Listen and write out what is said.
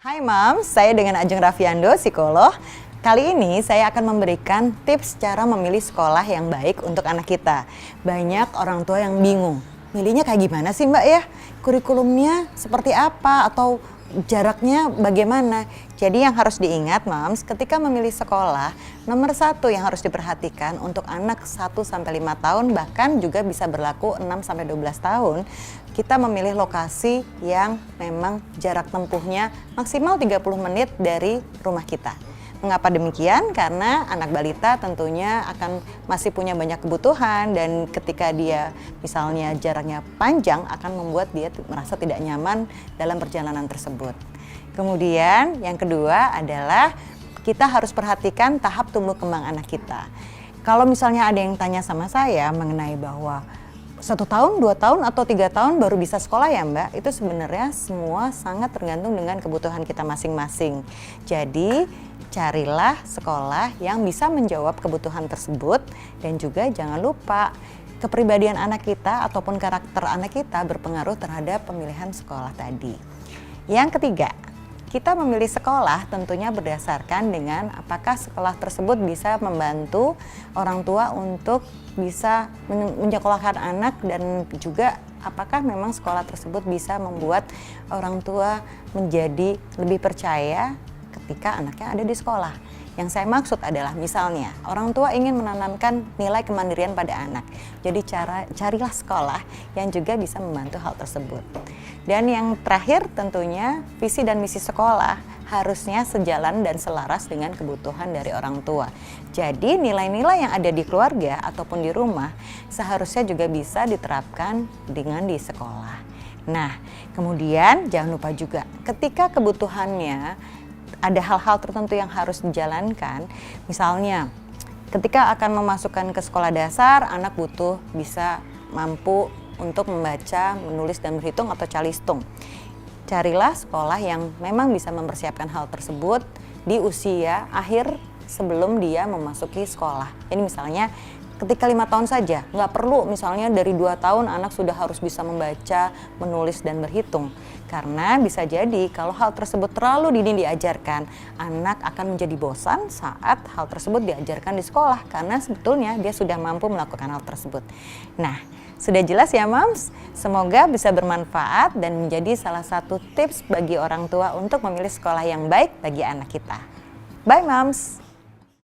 Hai Mams, saya dengan Ajeng Raffiando, psikolog. Kali ini saya akan memberikan tips cara memilih sekolah yang baik untuk anak kita. Banyak orang tua yang bingung, milihnya kayak gimana sih Mbak ya? Kurikulumnya seperti apa atau jaraknya bagaimana? Jadi yang harus diingat Mams, ketika memilih sekolah, nomor satu yang harus diperhatikan untuk anak 1-5 tahun, bahkan juga bisa berlaku 6-12 tahun, kita memilih lokasi yang memang jarak tempuhnya maksimal 30 menit dari rumah kita. Mengapa demikian? Karena anak balita tentunya akan masih punya banyak kebutuhan dan ketika dia misalnya jaraknya panjang akan membuat dia merasa tidak nyaman dalam perjalanan tersebut. Kemudian yang kedua adalah kita harus perhatikan tahap tumbuh kembang anak kita. Kalau misalnya ada yang tanya sama saya mengenai bahwa 1 tahun, 2 tahun, atau 3 tahun baru bisa sekolah ya Mbak, itu sebenarnya semua sangat tergantung dengan kebutuhan kita masing-masing. Jadi carilah sekolah yang bisa menjawab kebutuhan tersebut dan juga jangan lupa kepribadian anak kita ataupun karakter anak kita berpengaruh terhadap pemilihan sekolah tadi. Yang ketiga, kita memilih sekolah tentunya berdasarkan dengan apakah sekolah tersebut bisa membantu orang tua untuk bisa menyekolahkan anak dan juga apakah memang sekolah tersebut bisa membuat orang tua menjadi lebih percaya ketika anaknya ada di sekolah. Yang saya maksud adalah misalnya orang tua ingin menanamkan nilai kemandirian pada anak. Jadi carilah sekolah yang juga bisa membantu hal tersebut. Dan yang terakhir tentunya visi dan misi sekolah harusnya sejalan dan selaras dengan kebutuhan dari orang tua. Jadi nilai-nilai yang ada di keluarga ataupun di rumah seharusnya juga bisa diterapkan dengan di sekolah. Nah, kemudian jangan lupa juga ketika kebutuhannya ada hal-hal tertentu yang harus dijalankan, misalnya ketika akan memasukkan ke sekolah dasar, anak butuh bisa mampu untuk membaca, menulis, dan berhitung atau calistung. Carilah sekolah yang memang bisa mempersiapkan hal tersebut di usia akhir sebelum dia memasuki sekolah. Jadi misalnya ketika 5 tahun saja, nggak perlu misalnya dari 2 tahun anak sudah harus bisa membaca, menulis, dan berhitung. Karena bisa jadi kalau hal tersebut terlalu dini diajarkan, anak akan menjadi bosan saat hal tersebut diajarkan di sekolah. Karena sebetulnya dia sudah mampu melakukan hal tersebut. Nah, sudah jelas ya Mams? Semoga bisa bermanfaat dan menjadi salah satu tips bagi orang tua untuk memilih sekolah yang baik bagi anak kita. Bye Mams!